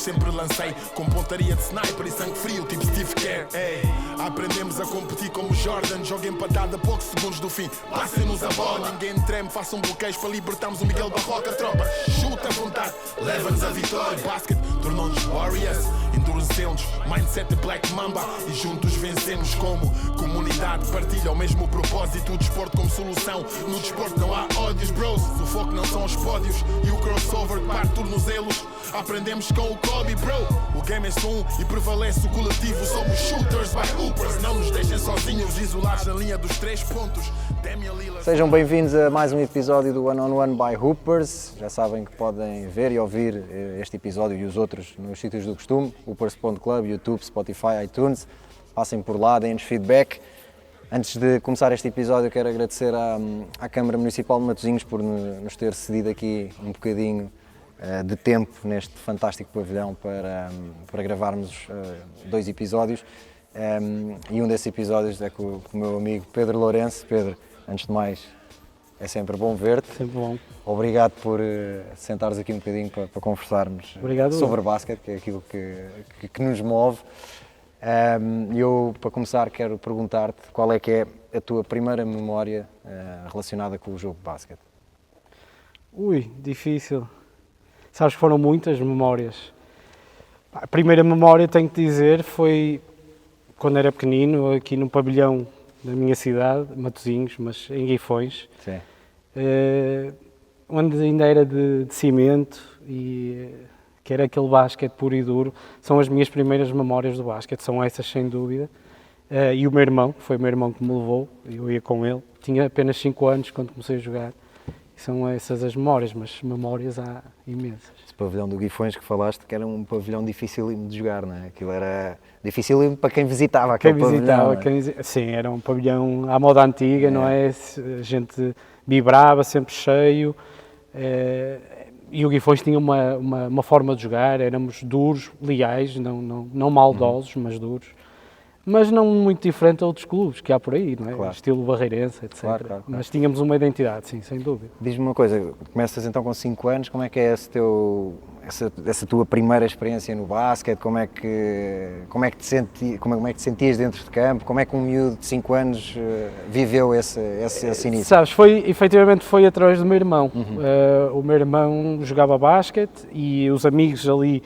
sempre lancei com pontaria de sniper e sangue frio, tipo Steve Kerr. Ei, aprendemos a competir como Jordan, jogo empatado a poucos segundos do fim. Passem-nos a bola, ninguém treme, façam bloqueios para libertarmos o Miguel Barroca. Tropa, chuta à vontade, leva-nos a vitória. Basket tornou-nos Warriors, endureceu-nos, mindset de Black Mamba, e juntos vencemos como comunidade. Partilha o mesmo propósito, o desporto como solução. No desporto não há ódios, bros. O foco não são os pódios e o crossover que parte tornozelos. Aprendemos com o Kobe, bro. O game é só um e prevalece o coletivo. Somos shooters by hoopers. Não nos deixem sozinhos, isolados na linha dos 3 pontos. Sejam bem-vindos a mais um episódio do One on One by Hoopers. Já sabem que podem ver e ouvir este episódio e os outros nos sítios do costume. Hoopers.club, YouTube, Spotify, iTunes. Passem por lá, deem-nos feedback. Antes de começar este episódio, quero agradecer à Câmara Municipal de Matosinhos por nos ter cedido aqui um bocadinho de tempo neste fantástico pavilhão para gravarmos 2 episódios. E um desses episódios é com o meu amigo Pedro Lourenço. Pedro, antes de mais, é sempre bom ver-te. Sempre bom. Obrigado por sentares aqui um bocadinho para conversarmos sobre basquete, que é aquilo que nos move. Eu, para começar, quero perguntar-te qual é que é a tua primeira memória relacionada com o jogo de basquete. Difícil. Sabes que foram muitas memórias. A primeira memória, tenho que dizer, foi quando era pequenino, aqui no pavilhão da minha cidade, Matosinhos, mas em Guifões. Sim. Onde ainda era de cimento e que era aquele basquete puro e duro. São as minhas primeiras memórias do basquete, são essas sem dúvida. E o meu irmão, foi o meu irmão que me levou, eu ia com ele. Tinha apenas 5 anos quando comecei a jogar. E são essas as memórias, mas memórias há imensas. Esse pavilhão do Guifões que falaste, que era um pavilhão dificílimo de jogar, não é? Aquilo era dificílimo para quem visitava aquele pavilhão. Sim, era um pavilhão à moda antiga, não é? A gente vibrava, sempre cheio. E o Guifões tinha uma forma de jogar, éramos duros, leais, não maldosos, mas duros. Mas não muito diferente a outros clubes que há por aí, não é? Claro. Estilo Barreirense, etc. Claro. Mas tínhamos uma identidade, sim, sem dúvida. Diz-me uma coisa, começas então com 5 anos, como é que é essa tua primeira experiência no basquete? Como é que te sentias dentro de campo? Como é que um miúdo de 5 anos viveu esse início? Sabes, efetivamente foi através do meu irmão. O meu irmão jogava basquete e os amigos ali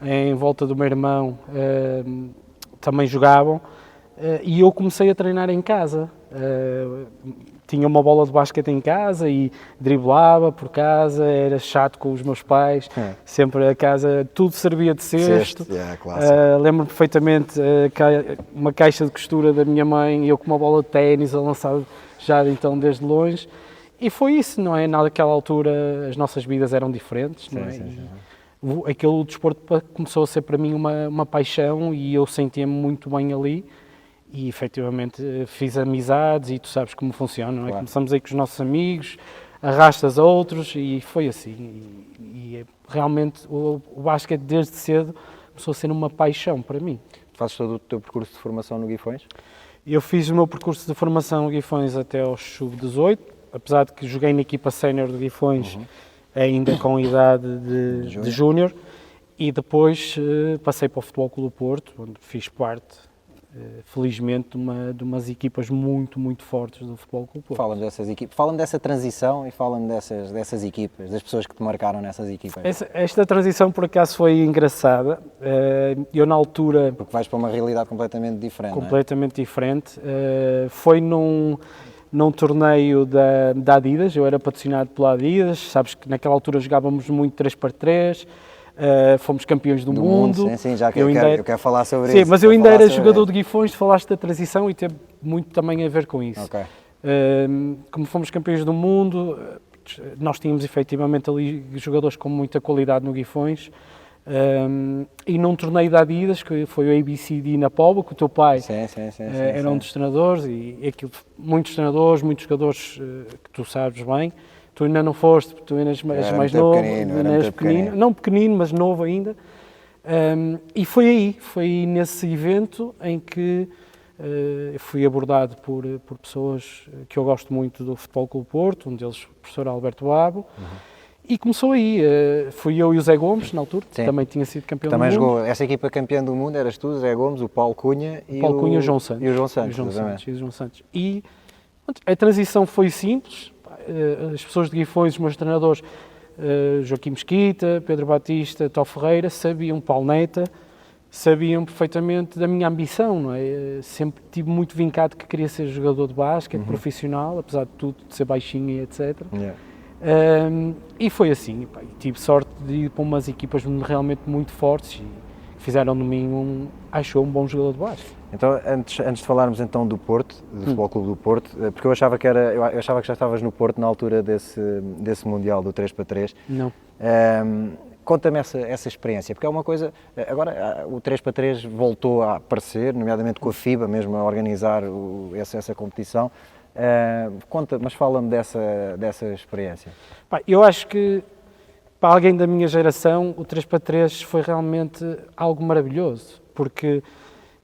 em volta do meu irmão também jogavam, e eu comecei a treinar em casa. Tinha uma bola de basquete em casa e driblava por casa, era chato com os meus pais, sempre a casa, tudo servia de cesto. Lembro-me perfeitamente uma caixa de costura da minha mãe e eu com uma bola de ténis a lançar já então desde longe. E foi isso, não é? Naquela altura as nossas vidas eram diferentes, não é? Sim. Aquele desporto começou a ser para mim uma paixão e eu sentia-me muito bem ali e efetivamente fiz amizades e tu sabes como funciona, não é? Claro. Começamos aí com os nossos amigos, arrastas a outros e foi assim. E realmente o basquete desde cedo começou a ser uma paixão para mim. Fazes todo o teu percurso de formação no Guifões? Eu fiz o meu percurso de formação no Guifões até aos sub-18, apesar de que joguei na equipa sénior do Guifões, ainda com idade de júnior, e depois passei para o Futebol Clube do Porto, onde fiz parte, felizmente, de umas equipas muito, muito fortes do Futebol Clube do Porto. Fala-me dessas equipas, fala-me dessa transição e fala-me dessas equipas, das pessoas que te marcaram nessas equipas. Esta transição, por acaso, foi engraçada. Eu, na altura... Porque vais para uma realidade completamente diferente, Completamente diferente. Foi num torneio da Adidas, eu era patrocinado pela Adidas, sabes que naquela altura jogávamos muito 3x3, fomos campeões do mundo. Sim, já eu quero falar sobre isso. Sim, mas eu ainda era jogador de Guifões, falaste da transição e teve muito também a ver com isso. Okay. Como fomos campeões do mundo, nós tínhamos efetivamente ali jogadores com muita qualidade no Guifões. E num torneio da Adidas, que foi o ABCD na Póvoa, que o teu pai era um dos treinadores, e aquilo, muitos treinadores, muitos jogadores que tu sabes bem. Tu ainda não foste, porque tu ainda és mais novo, pequenino, não pequenino, mas novo ainda. E foi nesse evento em que fui abordado por pessoas que eu gosto muito do Futebol Clube do Porto, um deles o professor Alberto Babo. E começou aí, fui eu e o Zé Gomes, na altura, que também tinha sido campeão também do mundo. Jogou essa equipa campeã do mundo, eras tu, Zé Gomes, o Paulo Cunha e o João Santos. E o João Santos, E o João Santos. E a transição foi simples, as pessoas de Guifões, os meus treinadores, Joaquim Mesquita, Pedro Batista, Tó Ferreira, sabiam, Paulo Neta, sabiam perfeitamente da minha ambição, não é? Sempre tive muito vincado que queria ser jogador de basquete, profissional, apesar de tudo, de ser baixinho e etc. E foi assim, pá, tive sorte de ir para umas equipas realmente muito fortes e fizeram de mim um bom jogador de basquete. Então, antes de falarmos então do Porto, do Futebol Clube do Porto, porque eu achava que já estavas no Porto na altura desse Mundial do 3x3. Não. Conta-me essa experiência, porque é uma coisa, agora o 3x3 voltou a aparecer, nomeadamente com a FIBA mesmo a organizar essa competição. Mas fala-me dessa experiência. Eu acho que para alguém da minha geração o 3x3 foi realmente algo maravilhoso, porque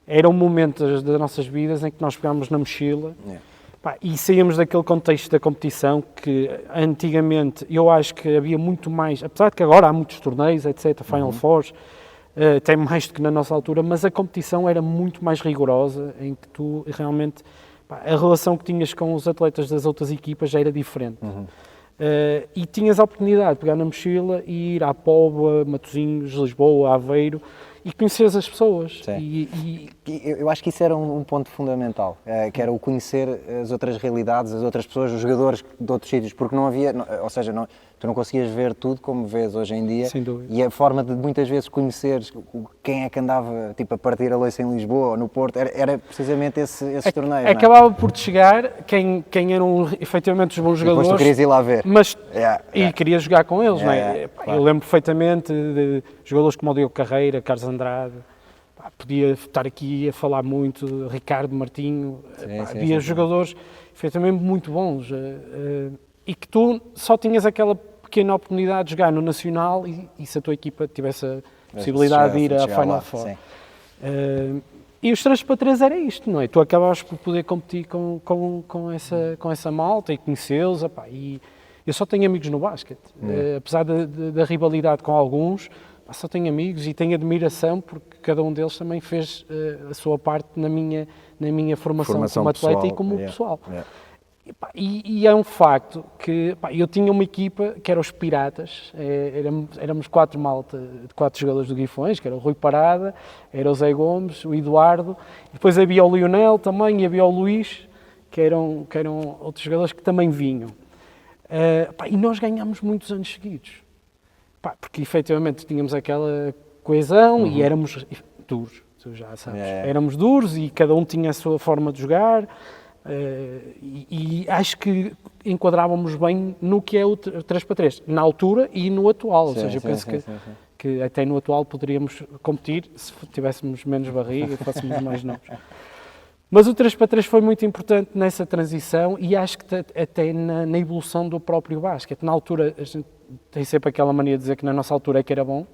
eram momentos das nossas vidas em que nós pegámos na mochila e saíamos daquele contexto da competição que antigamente eu acho que havia muito mais, apesar de que agora há muitos torneios, etc, Final Fours, tem mais do que na nossa altura, mas a competição era muito mais rigorosa, em que tu realmente, a relação que tinhas com os atletas das outras equipas já era diferente. E tinhas a oportunidade de pegar na mochila e ir à Póvoa, Matosinhos, Lisboa, Aveiro, e conheces as pessoas. Eu acho que isso era um ponto fundamental, que era o conhecer as outras realidades, as outras pessoas, os jogadores de outros sítios, porque não havia, tu não conseguias ver tudo como vês hoje em dia. Sem dúvida. E a forma de muitas vezes conheceres quem é que andava a partir a loiça em Lisboa ou no Porto, era precisamente esses torneios. Acabava por te chegar quem eram efetivamente os bons jogadores. Depois tu querias ir lá ver. E querias jogar com eles, não é? Claro. Eu lembro perfeitamente de jogadores como o Diogo Carreira, Carlos Andrade, podia estar aqui a falar muito, Ricardo Martinho, havia jogadores efetivamente muito bons e que tu só tinhas aquela pequena oportunidade de jogar no Nacional e se a tua equipa tivesse a possibilidade de ir à Final Four. E os 3x3 era isto, não é? Tu acabavas por poder competir com essa malta e conhecê-los, e eu só tenho amigos no basquete, apesar da rivalidade com alguns, só tenho amigos e tenho admiração porque cada um deles também fez a sua parte na minha formação como atleta pessoal, e como pessoal. E é um facto que eu tinha uma equipa que era os Piratas, éramos 4 jogadores do Guifões, que era o Rui Parada, era o Zé Gomes, o Eduardo, e depois havia o Lionel também e havia o Luís, que eram outros jogadores que também vinham. E nós ganhámos muitos anos seguidos. Porque efetivamente tínhamos aquela coesão e éramos duros, tu já sabes. Éramos duros e cada um tinha a sua forma de jogar e acho que enquadrávamos bem no que é o 3x3, na altura e no atual. Ou seja, eu penso que até no atual poderíamos competir se tivéssemos menos barriga e fôssemos mais novos. Mas o 3x3 foi muito importante nessa transição e acho que até na evolução do próprio basquete. Na altura, a gente tem sempre aquela mania de dizer que na nossa altura é que era bom,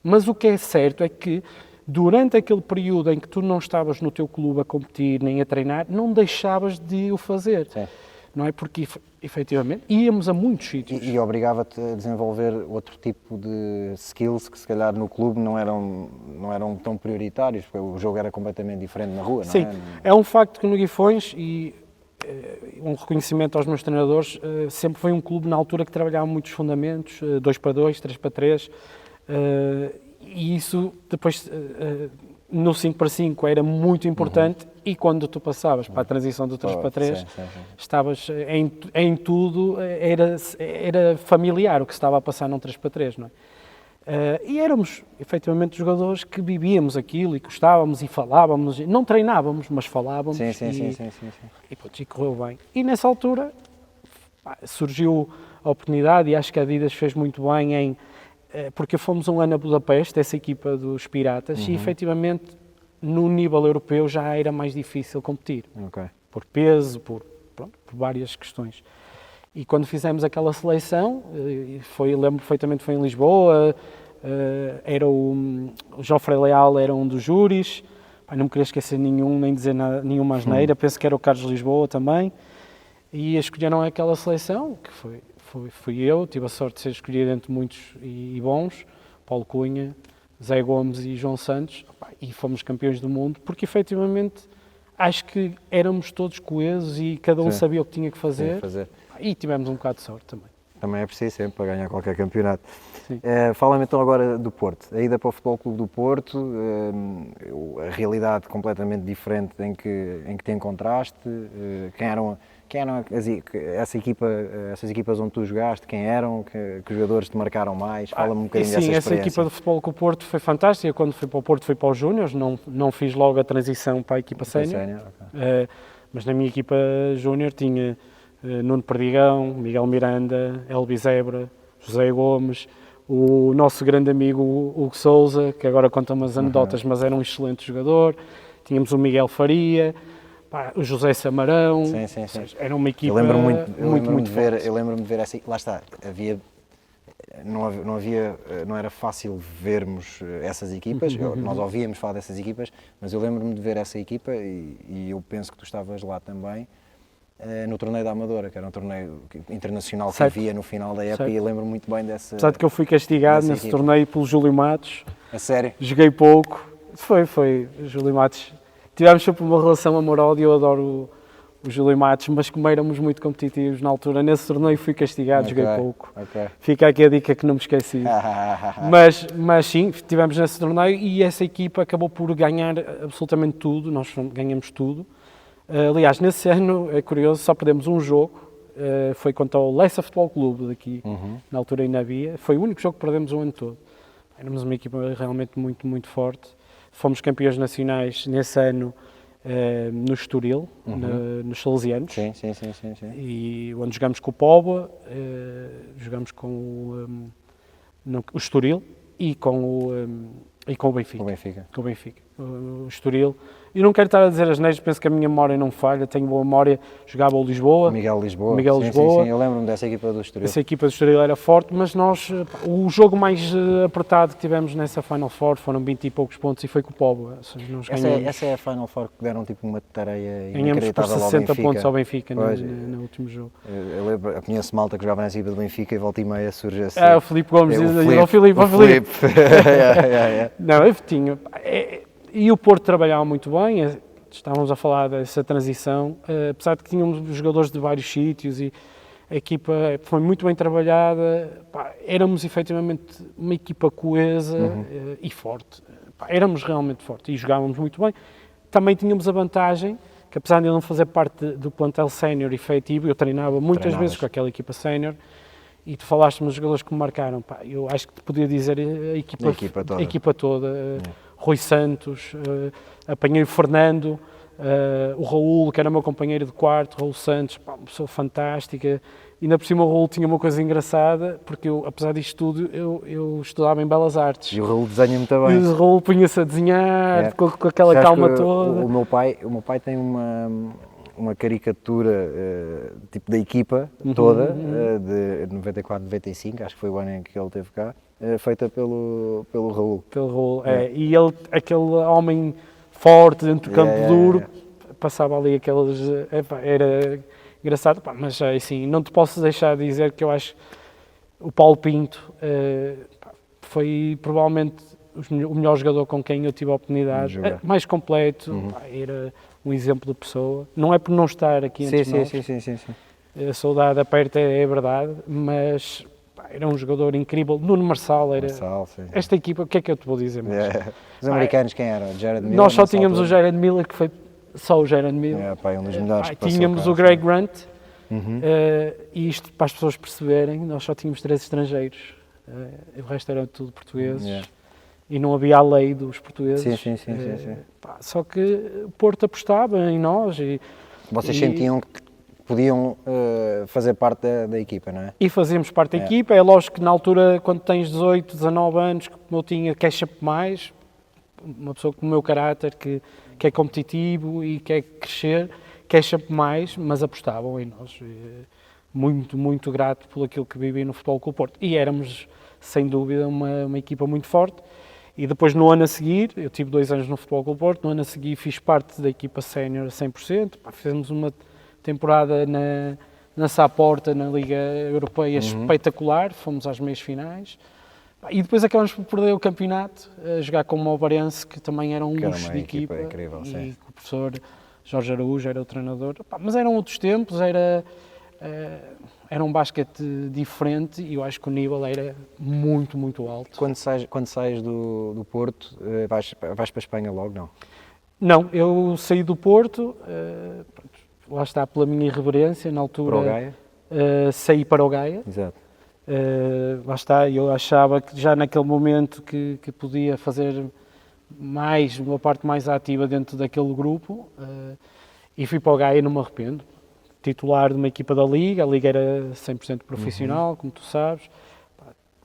mas o que é certo é que durante aquele período em que tu não estavas no teu clube a competir nem a treinar, não deixavas de o fazer. Não é? Porque, efetivamente, íamos a muitos sítios. E obrigava-te a desenvolver outro tipo de skills que, se calhar, no clube não eram tão prioritários, porque o jogo era completamente diferente na rua, não é? Sim, é um facto que no Guifões, e um reconhecimento aos meus treinadores, sempre foi um clube, na altura, que trabalhava muitos fundamentos, 2x2, 3x3, e isso, depois, no 5x5 era muito importante e quando tu passavas para a transição do 3x3 estavas em tudo, era familiar o que se estava a passar num 3x3, não é? E éramos efetivamente jogadores que vivíamos aquilo e gostávamos e falávamos, não treinávamos, mas falávamos e correu bem. E nessa altura surgiu a oportunidade e acho que a Adidas fez muito bem porque fomos um ano a Budapeste, essa equipa dos Piratas, e efetivamente no nível europeu já era mais difícil competir, por peso, por várias questões. E quando fizemos aquela seleção, lembro perfeitamente, foi em Lisboa, era o Jofre Leal era um dos júris, não me queria esquecer nenhum, nem dizer nenhuma asneira, penso que era o Carlos Lisboa também, e escolheram aquela seleção, que foi fui eu, tive a sorte de ser escolhido entre muitos e bons, Paulo Cunha, Zé Gomes e João Santos, e fomos campeões do mundo, porque efetivamente acho que éramos todos coesos e cada um sabia o que tinha que fazer, e tivemos um bocado de sorte também. Também é preciso sempre para ganhar qualquer campeonato. Fala-me então agora do Porto, a ida para o Futebol Clube do Porto, a realidade completamente diferente em que te encontraste, quem eram essas equipas onde tu jogaste, quem eram, que jogadores te marcaram mais, fala-me um bocadinho dessa experiência. Essa equipa do Futebol Clube do Porto foi fantástica, quando fui para o Porto fui para os Júniors, não fiz logo a transição para a equipa sénior, mas na minha equipa Júnior tinha Nuno Perdigão, Miguel Miranda, Elbi Zebra, José Gomes, o nosso grande amigo Hugo Sousa, que agora conta umas anedotas, mas era um excelente jogador, tínhamos o Miguel Faria, o José Samarão, sim. Era uma equipa muito forte. Eu lembro-me de ver essa, lá está, não era fácil vermos essas equipas, nós ouvíamos falar dessas equipas, mas eu lembro-me de ver essa equipa e eu penso que tu estavas lá também, no torneio da Amadora, que era um torneio internacional que havia no final da época, e eu lembro muito bem dessa. Apesar de que eu fui castigado nesse torneio pelo Júlio Matos. A sério? Joguei pouco. Foi. O Júlio Matos. Tivemos sempre uma relação amorosa e eu adoro o Júlio Matos, mas como éramos muito competitivos na altura, nesse torneio fui castigado, joguei pouco. Fica aqui a dica que não me esqueci. mas sim, estivemos nesse torneio e essa equipa acabou por ganhar absolutamente tudo, nós ganhamos tudo. Aliás, nesse ano, é curioso, só perdemos um jogo, foi contra o Leça Futebol Clube daqui, na altura ainda havia, foi o único jogo que perdemos o ano todo. Éramos uma equipa realmente muito forte, fomos campeões nacionais nesse ano no Estoril, nos Salesianos, sim. e onde jogamos com o Póvoa, jogamos com o Estoril e com o Benfica. O Estoril. E não quero estar a dizer as neiras, penso que a minha memória não falha, tenho boa memória, jogava o Lisboa. Miguel Lisboa. Sim, eu lembro-me dessa equipa do Estoril. Essa equipa do Estoril era forte, mas nós, o jogo mais apertado que tivemos nessa Final Four foram 20 e poucos pontos e foi com o Póvoa. Essa é a Final Four que deram tipo uma tareia inacreditável ao Benfica. Ganhamos por 60 pontos ao Benfica no último jogo. Eu lembro, eu conheço malta que jogava nessa equipa do Benfica e volta e meia surge assim. O Filipe Gomes diz o Filipe. Não, eu tinha... E o Porto trabalhava muito bem, estávamos a falar dessa transição, apesar de que tínhamos jogadores de vários sítios e a equipa foi muito bem trabalhada, éramos efetivamente uma equipa coesa e forte, éramos realmente fortes e jogávamos muito bem. Também tínhamos a vantagem que, apesar de eu não fazer parte do plantel sénior efetivo, eu treinava muitas vezes com aquela equipa sénior. E tu falaste-me dos jogadores que me marcaram, eu acho que te podia dizer a equipa toda. Rui Santos, apanhei o Fernando, o Raul, que era meu companheiro de quarto, Raul Santos, uma pessoa fantástica. E ainda por cima o Raul tinha uma coisa engraçada, porque eu, apesar disto tudo, eu estudava em Belas Artes. E o Raul desenha muito bem. E o Raul punha-se a desenhar, com aquela calma toda. O meu pai tem uma caricatura tipo da equipa toda, de 94, 95, acho que foi o ano em que ele esteve cá, feita pelo Raul. Pelo Raul, e ele, aquele homem forte dentro do campo duro, passava ali aqueles... era engraçado, mas assim, não te posso deixar de dizer que eu acho o Paulo Pinto foi provavelmente o melhor jogador com quem eu tive a oportunidade, mais completo, era um exemplo de pessoa. Não é por não estar aqui entre nós. Sim. A saudade aperta, é verdade, mas era um jogador incrível. Nuno Marçal era... Sim. Esta equipa, o que é que eu te vou dizer mais? Os americanos quem eram? Jared Miller? Nós só tínhamos o Jared Miller, que foi só o Jared Miller. Um dos melhores que passou tínhamos cá, o Greg Grant, e isto para as pessoas perceberem, nós só tínhamos 3 estrangeiros. O resto eram tudo portugueses. E não havia a lei dos portugueses. Sim. Só que o Porto apostava em nós. Vocês sentiam que podiam fazer parte da equipa, não é? E fazíamos parte da equipa. É lógico que na altura, quando tens 18, 19 anos, como eu tinha, queres sempre mais. Uma pessoa com o meu caráter, que é competitivo e quer crescer, quer sempre mais, mas apostavam em nós. Muito grato por aquilo que vivi no Futebol Clube do Porto. E éramos, sem dúvida, uma equipa muito forte. E depois, no ano a seguir, eu tive 2 anos no Futebol Clube do Porto, no ano a seguir fiz parte da equipa sénior 100%, fizemos uma temporada na Saporta, na Liga Europeia, espetacular, fomos às meias finais. E depois acabamos por perder o campeonato, a jogar com o Mobarense, que também era um luxo de equipa. Incrível, e sim. o professor Jorge Araújo era o treinador. Mas eram outros tempos, era um basquete diferente e eu acho que o nível era muito, muito alto. Quando sais do Porto, vais para a Espanha logo, não? Não, eu saí do Porto, lá está, pela minha irreverência, na altura... Para o Gaia? Saí para o Gaia. Exato. Lá está, eu achava que já naquele momento que podia fazer uma parte mais ativa dentro daquele grupo, e fui para o Gaia e não me arrependo. Titular de uma equipa da Liga, a Liga era 100% profissional, como tu sabes,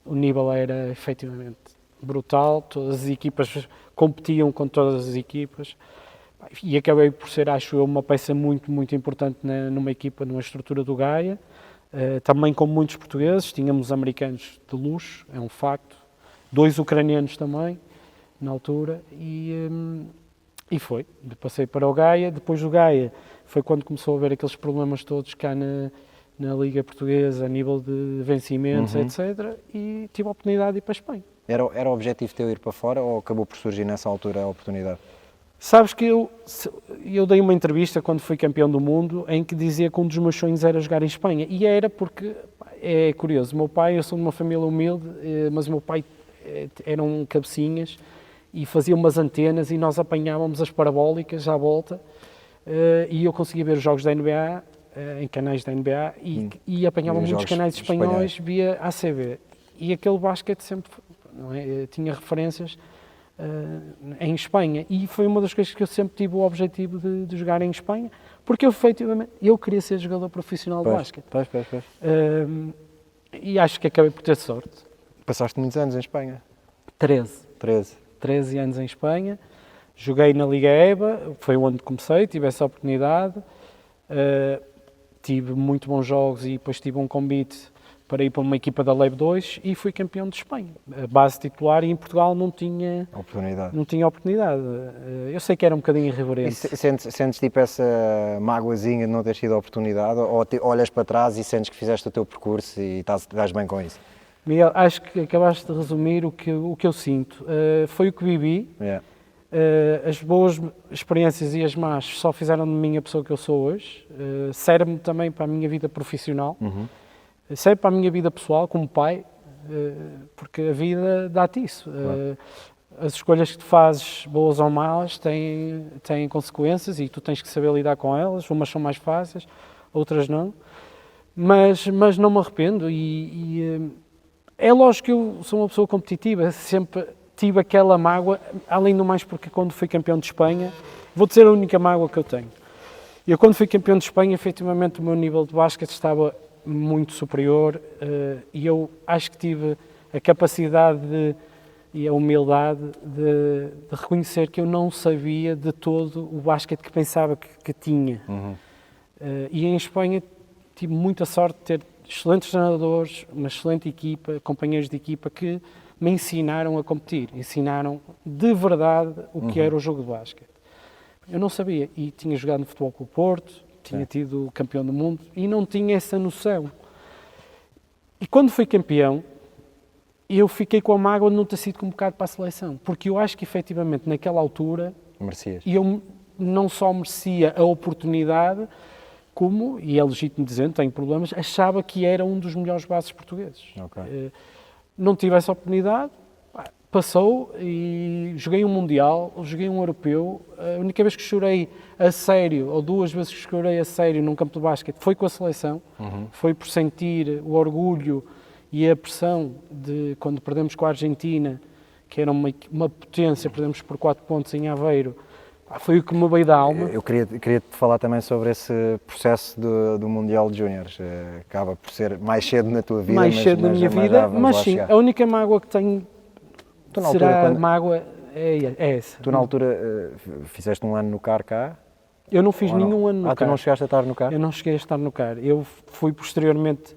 o nível era efetivamente brutal, todas as equipas competiam com todas as equipas, e acabei por ser, acho eu, uma peça muito, muito importante numa equipa, numa estrutura do Gaia. Também com muitos portugueses, tínhamos americanos de luxo, é um facto, 2 ucranianos também, na altura, e foi. Passei para o Gaia, depois do Gaia foi quando começou a haver aqueles problemas todos cá na Liga Portuguesa, a nível de vencimentos, etc, e tive a oportunidade de ir para a Espanha. Era o objetivo teu ir para fora ou acabou por surgir nessa altura a oportunidade? Sabes que eu dei uma entrevista quando fui campeão do mundo em que dizia que um dos meus sonhos era jogar em Espanha. E era porque, é curioso, o meu pai, eu sou de uma família humilde, mas o meu pai eram cabecinhas e fazia umas antenas e nós apanhávamos as parabólicas à volta e eu conseguia ver os jogos da NBA, em canais da NBA, e apanhava muitos canais espanhóis via ACB. E aquele basquete sempre, não é, tinha referências em Espanha, e foi uma das coisas que eu sempre tive o objetivo de jogar em Espanha, porque efetivamente eu queria ser jogador profissional de basquete. E acho que acabei por ter sorte. Passaste muitos anos em Espanha? 13 anos em Espanha, joguei na Liga EBA, foi onde comecei, tive essa oportunidade, tive muito bons jogos e depois tive um convite para ir para uma equipa da LEB 2 e fui campeão de Espanha. A base titular, e em Portugal não tinha oportunidade. Eu sei que era um bocadinho irreverente. E sentes tipo essa mágoazinha de não ter tido a oportunidade, ou olhas para trás e sentes que fizeste o teu percurso e estás bem com isso? Miguel, acho que acabaste de resumir o que eu sinto. Foi o que vivi. Yeah. As boas experiências e as más só fizeram de mim a pessoa que eu sou hoje. Serve-me também para a minha vida profissional. Serve para a minha vida pessoal, como pai, porque a vida dá-te isso. Claro. As escolhas que tu fazes, boas ou malas, têm consequências e tu tens que saber lidar com elas. Umas são mais fáceis, outras não. Mas não me arrependo e é lógico que eu sou uma pessoa competitiva, sempre tive aquela mágoa, além do mais porque quando fui campeão de Espanha, vou dizer a única mágoa que eu tenho. Eu quando fui campeão de Espanha, efetivamente o meu nível de basquete estava muito superior e eu acho que tive a capacidade e a humildade de reconhecer que eu não sabia de todo o basquete que pensava que tinha. E em Espanha tive muita sorte de ter excelentes treinadores, uma excelente equipa, companheiros de equipa que me ensinaram a competir, ensinaram de verdade o que era o jogo de basquete. Eu não sabia e tinha jogado no Futebol Clube Porto, tinha tido campeão do mundo e não tinha essa noção. E quando fui campeão, eu fiquei com a mágoa de não ter sido convocado para a seleção, porque eu acho que efetivamente naquela altura eu não só merecia a oportunidade, como, e é legítimo dizer, tenho problemas, achava que era um dos melhores bases portugueses. Não tive essa oportunidade, passou e joguei um Mundial, joguei um Europeu. A única vez que chorei a sério, ou 2 vezes que chorei a sério num campo de basquete, foi com a seleção. Foi por sentir o orgulho e a pressão de quando perdemos com a Argentina, que era uma potência, perdemos por 4 pontos em Aveiro. Foi o que me veio da alma. Eu queria te falar também sobre esse processo do Mundial de Júniores. Acaba por ser mais cedo na tua vida. Mais cedo na minha vida, mas sim, a única mágoa que tenho mágoa é essa. Tu na altura fizeste um ano no CAR cá? Eu não fiz nenhum ano no CAR. Tu não chegaste a estar no CAR? Eu não cheguei a estar no CAR. Eu fui posteriormente,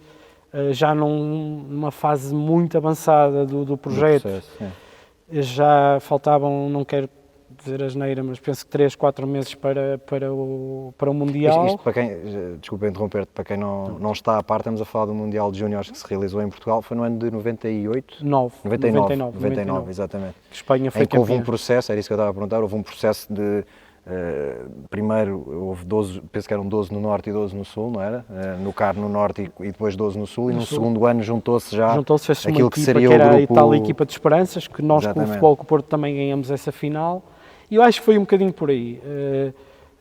já numa fase muito avançada do projeto. Já faltavam, não quero dizer asneira, mas penso que 3, 4 meses para o Mundial. Isto para quem, desculpa interromper-te, para quem não está a par, estamos a falar do Mundial de Júniores que se realizou em Portugal, foi no ano de 98? 99, exatamente. Que Espanha foi em que houve um campeã. processo, era isso que eu estava a perguntar, houve um processo de... primeiro houve 12, penso que eram 12 no Norte e 12 no Sul, não era? No CAR no Norte e depois 12 no Sul, e no segundo ano juntou-se fez-se uma aquilo equipa que seria que era o grupo... a tal equipa de esperanças, que nós com o Futebol Clube do Porto também ganhamos essa final, e eu acho que foi um bocadinho por aí.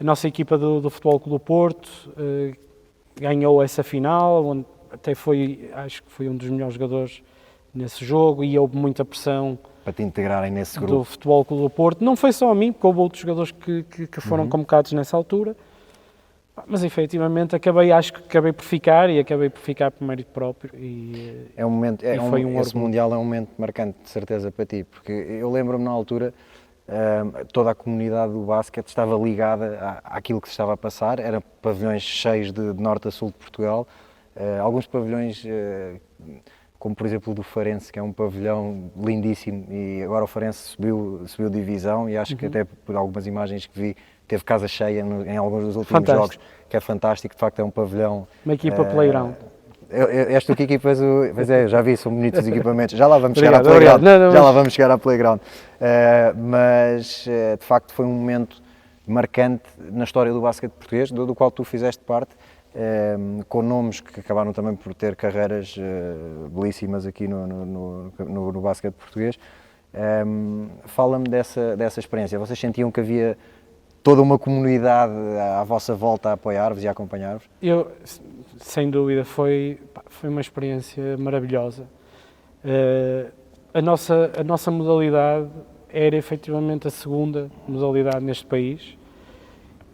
A nossa equipa do Futebol Clube do Porto ganhou essa final, onde até acho que foi um dos melhores jogadores nesse jogo, e houve muita pressão para te integrarem nesse do grupo. Futebol Clube do Porto. Não foi só a mim, porque houve outros jogadores que foram convocados nessa altura, mas efetivamente acho que acabei por ficar por mérito próprio. É um momento, esse orgulho. Mundial é um momento marcante, de certeza, para ti, porque eu lembro-me na altura, toda a comunidade do basquete estava ligada àquilo que se estava a passar, eram pavilhões cheios de norte a sul de Portugal, alguns pavilhões... como por exemplo o do Farense, que é um pavilhão lindíssimo, e agora o Farense subiu divisão, e acho que até por algumas imagens que vi, teve casa cheia em alguns dos últimos jogos, que é fantástico, de facto é um pavilhão... Uma equipa playground. És tu que equipas o... Pois é, já vi, são bonitos os equipamentos, já lá vamos chegar à Playground. Lá vamos chegar à Playground. Mas de facto foi um momento marcante na história do basquete português, do qual tu fizeste parte, com nomes que acabaram também por ter carreiras belíssimas aqui no basquete português. Fala-me dessa experiência. Vocês sentiam que havia toda uma comunidade à vossa volta a apoiar-vos e a acompanhar-vos? Sem dúvida, foi uma experiência maravilhosa. A nossa modalidade era efetivamente a segunda modalidade neste país,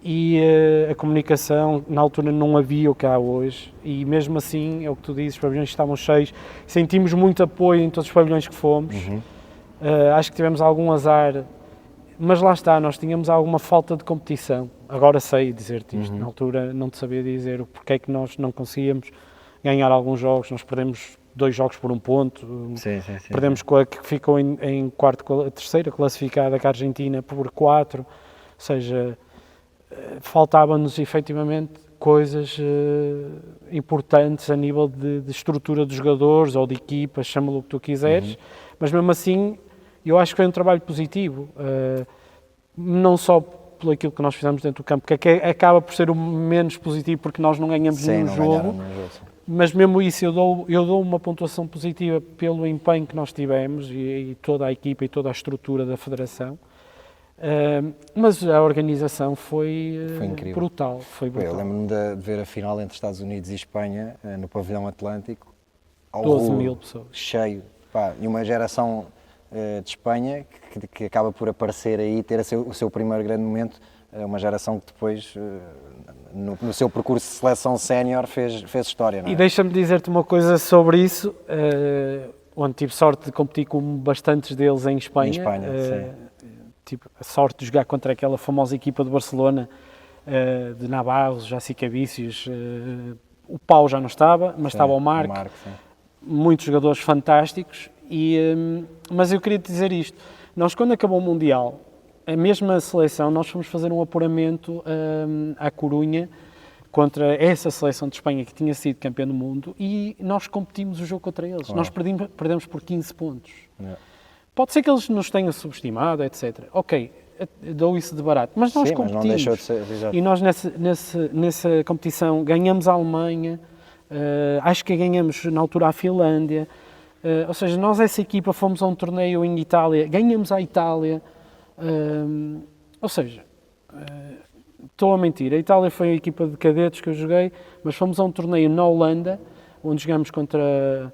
e a comunicação na altura não havia o que há hoje, e mesmo assim, é o que tu dizes, os pavilhões estavam cheios, sentimos muito apoio em todos os pavilhões que fomos. Acho que tivemos algum azar, mas lá está, nós tínhamos alguma falta de competição. Agora sei dizer-te isto, na altura não te sabia dizer o porquê é que nós não conseguíamos ganhar alguns jogos. Nós perdemos 2 jogos por 1 ponto, perdemos com a que ficou em quarto, a terceira classificada, que a Argentina, por 4, ou seja, faltavam-nos efetivamente coisas importantes a nível de estrutura dos jogadores ou de equipas, chama-lo o que tu quiseres, mas mesmo assim eu acho que foi um trabalho positivo, não só por aquilo que nós fizemos dentro do campo, que acaba por ser o menos positivo porque nós não ganhamos nenhum jogo, mas mesmo isso eu dou uma pontuação positiva pelo empenho que nós tivemos e toda a equipa e toda a estrutura da Federação. Mas a organização foi brutal. Eu lembro-me de ver a final entre Estados Unidos e Espanha, no pavilhão Atlântico. 12 mil pessoas. Cheio. E uma geração de Espanha que acaba por aparecer aí, ter o seu primeiro grande momento. Uma geração que depois, no seu percurso de seleção sénior, fez história. Não é? E deixa-me dizer-te uma coisa sobre isso, onde tive sorte de competir com bastantes deles em Espanha. Sim. Tive a sorte de jogar contra aquela famosa equipa de Barcelona, de Navarro, Jacica Vícios. O Pau já não estava, mas estava o Marco. Muitos jogadores fantásticos. Mas eu queria te dizer isto. Nós, quando acabou o Mundial, a mesma seleção, nós fomos fazer um apuramento à Corunha contra essa seleção de Espanha que tinha sido campeã do mundo, e nós competimos o jogo contra eles. Nós perdemos por 15 pontos. Pode ser que eles nos tenham subestimado, etc. Ok, dou isso de barato, mas nós competimos. Mas não deixou de ser, exato. E nós nessa competição ganhamos a Alemanha, acho que ganhamos na altura a Finlândia, ou seja, nós essa equipa fomos a um torneio em Itália, ganhamos a Itália, ou seja, estou a mentir, a Itália foi a equipa de cadetes que eu joguei, mas fomos a um torneio na Holanda, onde jogamos contra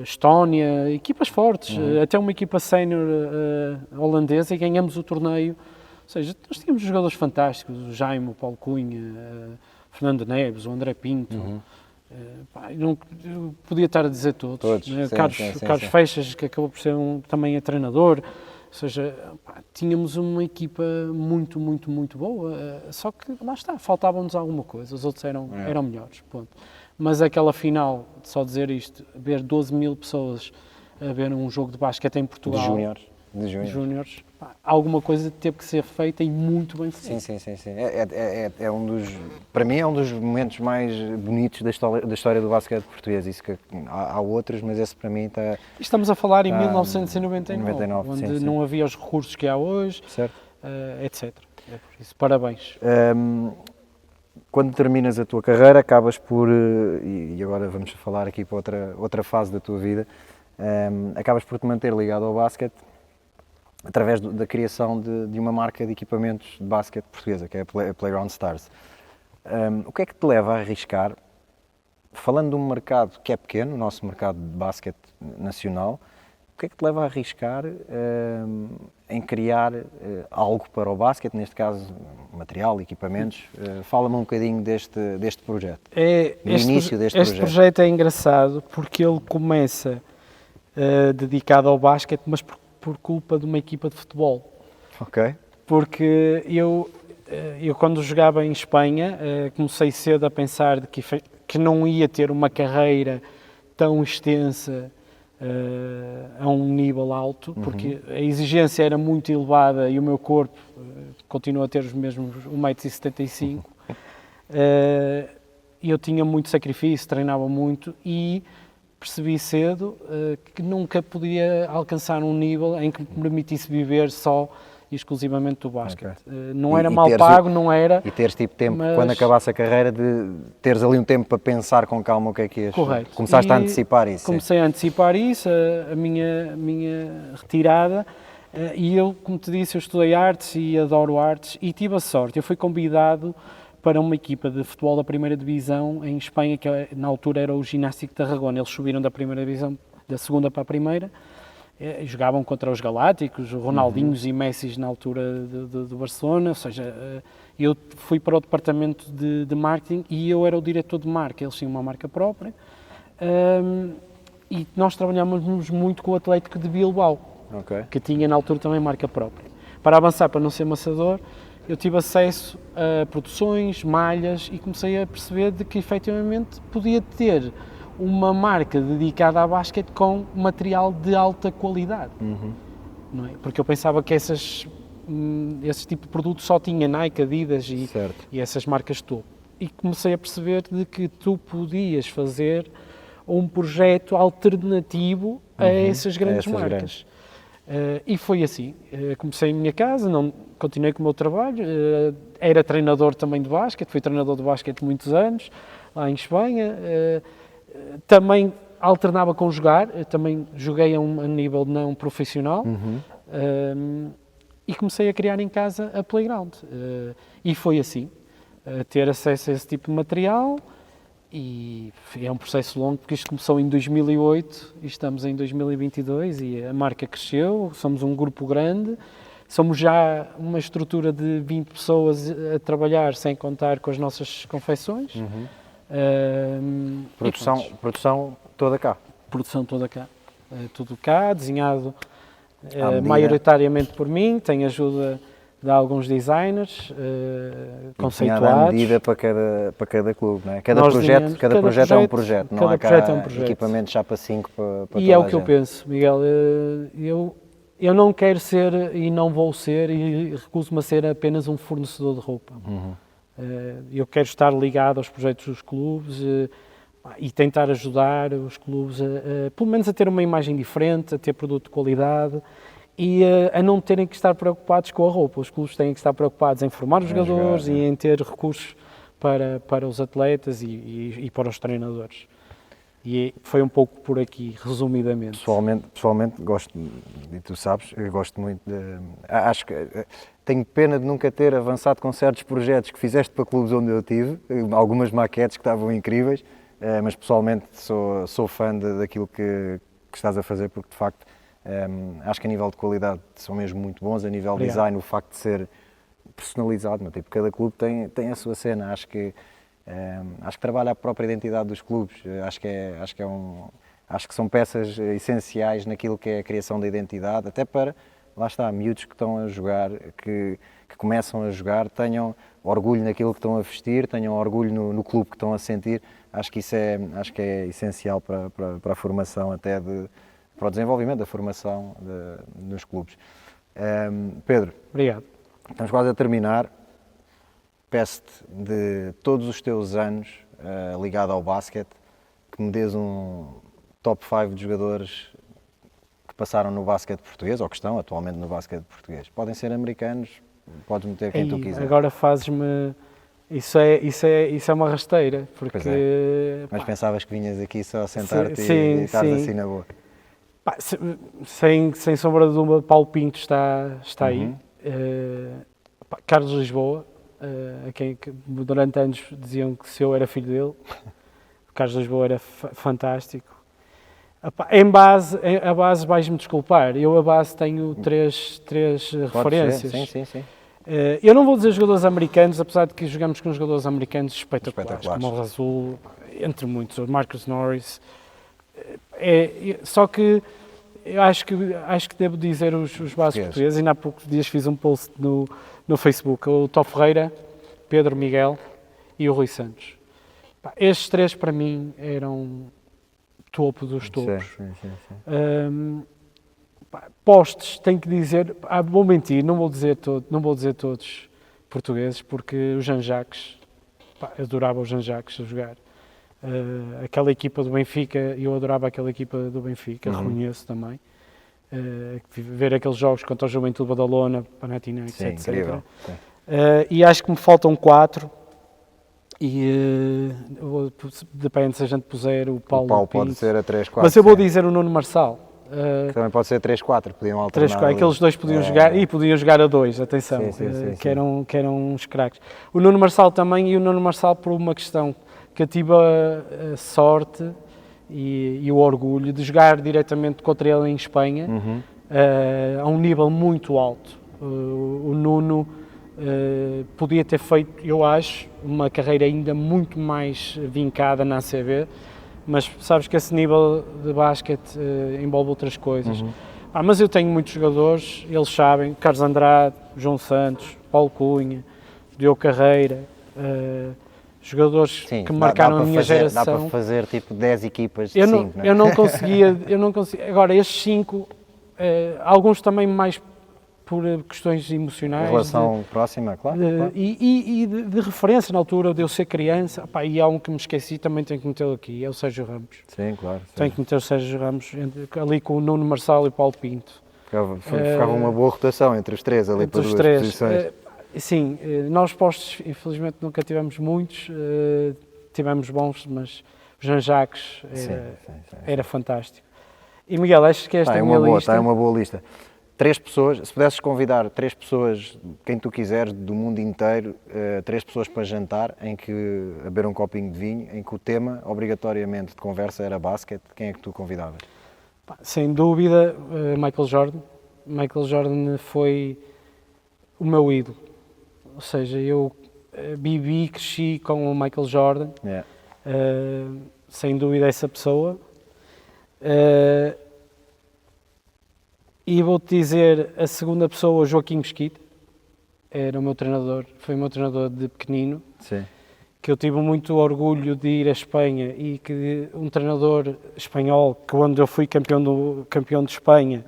Estónia, equipas fortes, até uma equipa sénior holandesa, e ganhamos o torneio. Ou seja, nós tínhamos jogadores fantásticos, o Jaime, o Paulo Cunha, Fernando Neves, o André Pinto, eu podia estar a dizer todos, né? Carlos Feixas, que acabou por ser também é treinador. Ou seja, tínhamos uma equipa muito, muito, muito boa, só que lá está, faltava-nos alguma coisa, os outros eram melhores, ponto. Mas aquela final, só dizer isto, ver 12 mil pessoas a ver um jogo de basquete em Portugal... De júniores. alguma coisa teve que ser feita e muito bem feita. Sim. É um dos, para mim é um dos momentos mais bonitos da história do basquete português. Isso que há outros, mas esse para mim está... Estamos a falar em 1999, 99, onde sim. não havia os recursos que há hoje, Certo. etc. É por isso, parabéns. Quando terminas a tua carreira, acabas por, e agora vamos falar aqui para outra fase da tua vida, acabas por te manter ligado ao basquete através da criação de uma marca de equipamentos de basquete portuguesa, que é a Playground Stars. O que é que te leva a arriscar, falando de um mercado que é pequeno, o nosso mercado de basquete nacional, o que é que te leva a arriscar em criar algo para o basquete, neste caso material, equipamentos? Fala-me um bocadinho deste projeto, do início deste Este projeto é engraçado porque ele começa dedicado ao basquete, mas por culpa de uma equipa de futebol. Ok. Porque eu quando jogava em Espanha, comecei cedo a pensar que não ia ter uma carreira tão extensa a um nível alto, porque a exigência era muito elevada e o meu corpo continua a ter os mesmos 1,75 m. Eu tinha muito sacrifício, treinava muito e percebi cedo que nunca podia alcançar um nível em que me permitisse viver só e exclusivamente do basquete. Okay. Não era mal pago, não era... E teres tipo tempo, mas... quando acabasse a carreira, de teres ali um tempo para pensar com calma o que é que ias... Correto. Começaste a antecipar isso. Comecei a antecipar isso, a minha retirada, e eu, como te disse, eu estudei artes e adoro artes, e tive a sorte, eu fui convidado para uma equipa de futebol da primeira divisão em Espanha, que na altura era o Ginástic Tarragona. Eles subiram da primeira divisão, da segunda para a primeira, jogavam contra os Galácticos, Ronaldinhos e Messi na altura do Barcelona, ou seja, eu fui para o departamento de marketing e eu era o diretor de marca, eles tinham uma marca própria, e nós trabalhávamos muito com o Atlético de Bilbao, que tinha na altura também marca própria. Para avançar, para não ser maçador, eu tive acesso a produções, malhas, e comecei a perceber de que efetivamente podia ter uma marca dedicada a basquete com material de alta qualidade. Não é? Porque eu pensava que esse tipo de produto só tinha Nike, Adidas e essas marcas topo. E comecei a perceber de que tu podias fazer um projeto alternativo a essas grandes marcas. E foi assim. Comecei em minha casa, continuei com o meu trabalho, era treinador também de basquete, fui treinador de basquete muitos anos, lá em Espanha. Também alternava com jogar, também joguei a nível não profissional, e comecei a criar em casa a Playground. E foi assim, ter acesso a esse tipo de material, e é um processo longo, porque isto começou em 2008 e estamos em 2022 e a marca cresceu, somos um grupo grande, somos já uma estrutura de 20 pessoas a trabalhar, sem contar com as nossas confecções. Produção toda cá? Produção toda cá. Tudo cá, desenhado maioritariamente por mim, tem ajuda de alguns designers conceituados. À medida para cada clube, não é? Cada projeto é um projeto, não há cá equipamentos já para 5 para toda E é o que eu penso, Miguel, eu não quero ser e não vou ser e recuso-me a ser apenas um fornecedor de roupa. Eu quero estar ligado aos projetos dos clubes e tentar ajudar os clubes pelo menos a ter uma imagem diferente, a ter produto de qualidade e a não terem que estar preocupados com a roupa. Os clubes têm que estar preocupados em formar os jogadores e em ter recursos para os atletas e para os treinadores. E foi um pouco por aqui, resumidamente. Pessoalmente gosto, e tu sabes, eu gosto muito acho que tenho pena de nunca ter avançado com certos projetos que fizeste para clubes onde eu tive, algumas maquetes que estavam incríveis, mas pessoalmente sou fã daquilo que estás a fazer, porque de facto acho que a nível de qualidade são mesmo muito bons, a nível de design, o facto de ser personalizado, tipo, cada clube tem a sua cena, acho que trabalha a própria identidade dos clubes, acho que são peças essenciais naquilo que é a criação da identidade, até para, lá está, miúdos que estão a jogar, que começam a jogar, tenham orgulho naquilo que estão a vestir, tenham orgulho no clube que estão a sentir, acho que isso é essencial para a formação, para o desenvolvimento da formação nos clubes. Pedro, Obrigado. estamos quase a terminar. Peço-te de todos os teus anos ligado ao basquete, que me dês um top 5 de jogadores que passaram no basquete português, ou que estão atualmente no basquete português. Podem ser americanos, podes meter quem tu quiser. Agora fazes-me... Isso é uma rasteira, porque... Pois é. Mas pensavas que vinhas aqui só a sentar-te e estás assim na boa. Pá, sem sombra de dúvida, Paulo Pinto está aí. Carlos Lisboa, a quem durante anos diziam que se eu era filho dele. Carlos Lisboa era fantástico. A base vais-me desculpar, eu a base tenho três referências. Sim. Eu não vou dizer jogadores americanos, apesar de que jogamos com jogadores americanos espetaculares. Como o Razul, entre muitos, o Marcus Norris. Só que eu acho que devo dizer os bases portugueses. Ainda há poucos dias fiz um post no Facebook, o Tó Ferreira, Pedro Miguel e o Rui Santos. Estes três para mim eram topo dos topos. Sim. Postes, tenho que dizer, vou mentir, não vou dizer todos portugueses, porque o Jean Jacques, adorava o Jean Jacques a jogar. Aquela equipa do Benfica, eu adorava aquela equipa do Benfica, reconheço também. Ver aqueles jogos contra o Juventude Badalona, Panathinaikos, etc. Incrível. E acho que me faltam 4. E depende se a gente puser o Paulo Pinto, pode ser a 3-4. Mas eu vou dizer o Nuno Marçal. Que também pode ser 3-4, podiam alternar. 3-4, aqueles dois podiam jogar e podiam jogar a 2, atenção, que eram uns craques. O Nuno Marçal também, e o Nuno Marçal por uma questão que eu tive a sorte e o orgulho de jogar diretamente contra ele em Espanha, a um nível muito alto. O Nuno podia ter feito, eu acho, uma carreira ainda muito mais vincada na ACB, mas sabes que esse nível de basquete envolve outras coisas. Mas eu tenho muitos jogadores, eles sabem, Carlos Andrade, João Santos, Paulo Cunha, Diogo Carreira, jogadores que marcaram a minha geração. Dá para fazer tipo 10 equipas de 5, não é? Eu não conseguia. Agora, estes 5, alguns também mais por questões emocionais. Relação próxima, claro. E de referência na altura de eu ser criança. E há um que me esqueci, também tenho que metê-lo aqui, é o Sérgio Ramos. Sim, claro. Tenho que meter o Sérgio Ramos ali com o Nuno Marçal e o Paulo Pinto. Ficava uma boa rotação entre os três ali para duas posições. Sim, nós postos, infelizmente, nunca tivemos muitos. Tivemos bons, mas o Jean Jacques era fantástico. E Miguel, achas que esta é a minha lista? Está uma boa lista. 3 pessoas, se pudesses convidar 3 pessoas, quem tu quiseres, do mundo inteiro, 3 pessoas para jantar, em que a beber um copinho de vinho, em que o tema, obrigatoriamente, de conversa era basquete, quem é que tu convidavas? Sem dúvida, Michael Jordan. Michael Jordan foi o meu ídolo. Ou seja, eu vivi e cresci com o Michael Jordan. Sem dúvida essa pessoa. E vou-te dizer, a segunda pessoa, Joaquim Mesquita, era o meu treinador, foi o meu treinador de pequenino, que eu tive muito orgulho de ir à Espanha e que um treinador espanhol, que onde eu fui campeão de Espanha,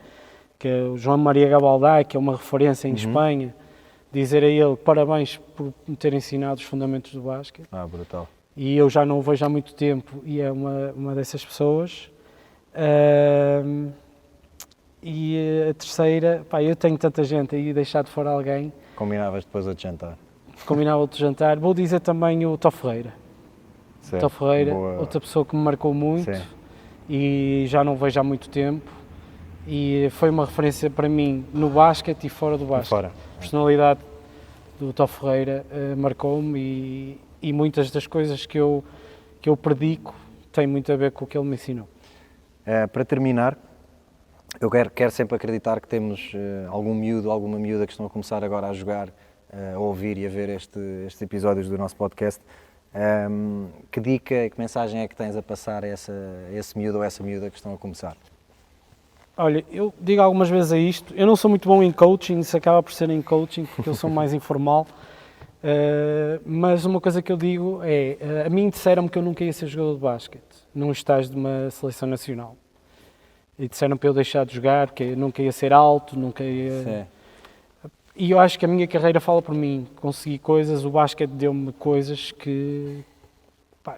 que é o João Maria Gabaldá, que é uma referência em Espanha, dizer a ele parabéns por me ter ensinado os fundamentos do basquete. Brutal. E eu já não o vejo há muito tempo e é uma dessas pessoas. E a terceira, eu tenho tanta gente aí, deixar de fora alguém. Combinavas depois outro jantar? Combinava outro jantar. Vou dizer também o Tó Ferreira. Tó Ferreira, outra pessoa que me marcou muito e já não vejo há muito tempo. E foi uma referência para mim no basquete e fora do basquete. A personalidade do Tó Ferreira marcou-me e muitas das coisas que eu predico têm muito a ver com o que ele me ensinou. Para terminar, eu quero sempre acreditar que temos algum miúdo, alguma miúda que estão a começar agora a jogar, a ouvir e a ver estes episódios do nosso podcast. Que dica e que mensagem é que tens a passar a esse miúdo ou essa miúda que estão a começar? Olha, eu digo algumas vezes isto, eu não sou muito bom em coaching, isso acaba por ser em coaching, porque eu sou mais informal, mas uma coisa que eu digo é, a mim disseram-me que eu nunca ia ser jogador de basquete, num estágio de uma seleção nacional. E disseram para eu deixar de jogar, porque eu nunca ia ser alto, nunca ia... E eu acho que a minha carreira fala por mim. Consegui coisas, o basquete deu-me coisas que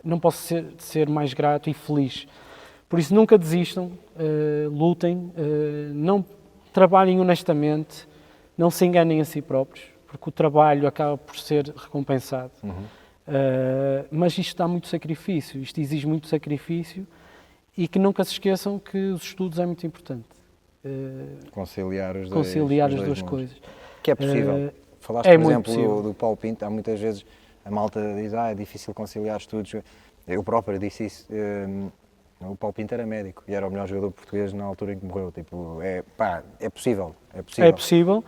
não posso ser mais grato e feliz. Por isso nunca desistam, lutem, não trabalhem honestamente, não se enganem a si próprios, porque o trabalho acaba por ser recompensado. Mas isto dá muito sacrifício, isto exige muito sacrifício e que nunca se esqueçam que os estudos é muito importante. Conciliar as duas coisas. Que é possível. Falaste, por exemplo, do Paulo Pinto, há muitas vezes a malta diz é difícil conciliar estudos. Eu próprio disse isso. O Paulo Pinto era médico e era o melhor jogador português na altura em que morreu. Tipo, é possível. É possível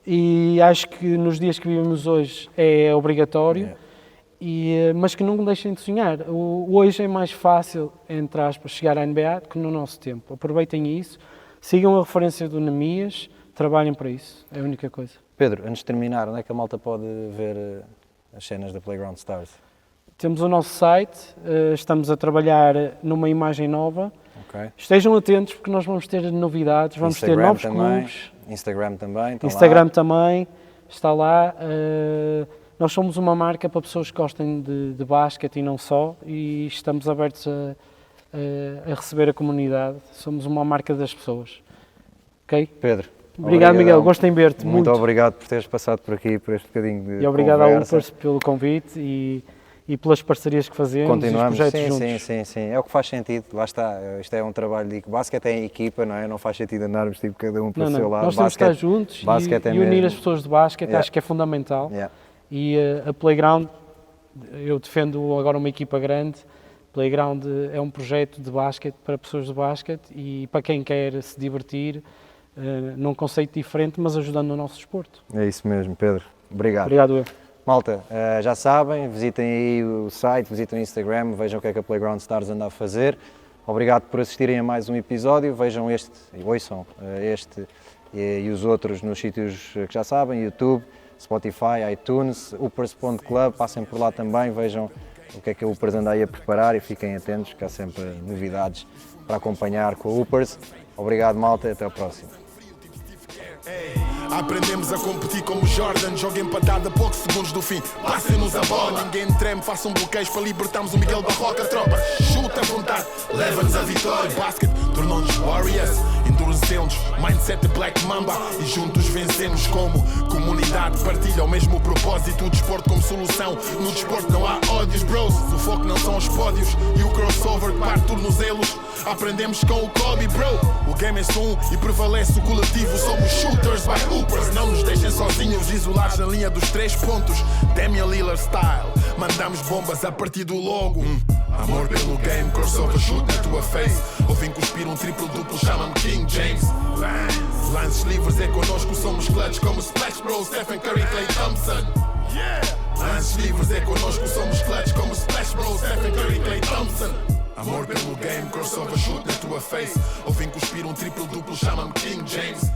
e acho que nos dias que vivemos hoje é obrigatório, mas que não deixem de sonhar. Hoje é mais fácil, entre aspas, chegar à NBA do que no nosso tempo. Aproveitem isso, sigam a referência do Nemias, trabalhem para isso, é a única coisa. Pedro, antes de terminar, onde é que a malta pode ver as cenas da Playground Stars? Temos o nosso site, estamos a trabalhar numa imagem nova. Okay. Estejam atentos porque nós vamos ter novidades, vamos ter novos clubes. Instagram também. Instagram também, está lá. Nós somos uma marca para pessoas que gostem de basquete e não só, e estamos abertos a receber a comunidade. Somos uma marca das pessoas. Ok? Pedro. Obrigado, Miguel. Gosto em ver-te muito. Muito obrigado por teres passado por aqui, por este bocadinho de E obrigado conversa. ao Hoopers pelo convite e pelas parcerias que fazemos. Continuamos, e os projetos juntos. Sim. É o que faz sentido. Lá está. Isto é um trabalho de basquete é em equipa, não é? Não faz sentido andarmos tipo cada um para o seu lado. Nós temos que estar juntos e unir as pessoas de basquete. Acho que é fundamental. E a Playground, eu defendo agora uma equipa grande. Playground é um projeto de basquete para pessoas de basquete e para quem quer se divertir, num conceito diferente, mas ajudando no nosso desporto. É isso mesmo, Pedro. Obrigado. Obrigado, eu. Malta, já sabem, visitem aí o site, visitem o Instagram, vejam o que é que a Playground Stars anda a fazer. Obrigado por assistirem a mais um episódio, vejam ouçam este e os outros nos sítios que já sabem, YouTube, Spotify, iTunes, Hoopers.club, passem por lá também, vejam o que é que a Hoopers anda aí a preparar e fiquem atentos que há sempre novidades para acompanhar com a Hoopers. Obrigado, malta, e até ao próximo. Aprendemos a competir como Jordan, joga empatada a poucos segundos do fim. Passem-nos a bola, ninguém treme, façam bloqueios para libertarmos o Miguel Barroca. Tropa, chuta à vontade, leva-nos a vitória. Basket tornou-nos Warriors, endurecemos, mindset de Black Mamba e juntos vencemos como comunidade. Partilha o mesmo propósito, o desporto como solução. No desporto não há ódios, bros, o foco não são os pódios e o crossover que parte tornozelos. Aprendemos com o Kobe, bro. O game é só um e prevalece o coletivo. Somos shooters by Hoopers. Não nos deixem sozinhos, isolados na linha dos 3 pontos. Damian Lillard style. Mandamos bombas a partir do logo. Amor pelo game, crossover shoot na tua face. Ouvem cuspir um triplo-duplo, chama-me King James. Lances livres é connosco, somos clutch como Splash Bros, Stephen Curry, Klay Thompson. Lances livres é connosco, somos clutch como Splash Bros, Stephen Curry, Klay Thompson. Amor pelo game, crossover shoot na tua face. Ouvem cuspir um triplo-duplo, chama-me King James.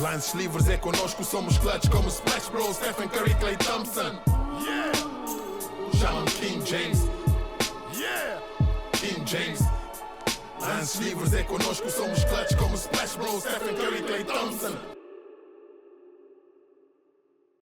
Lances livres é connosco, somos clutch como Splash Bros, Stephen Curry, Klay Thompson. Chama-me King James. King James. Lances livres é connosco, somos clutch como Splash Bros, Stephen Curry, Klay Thompson.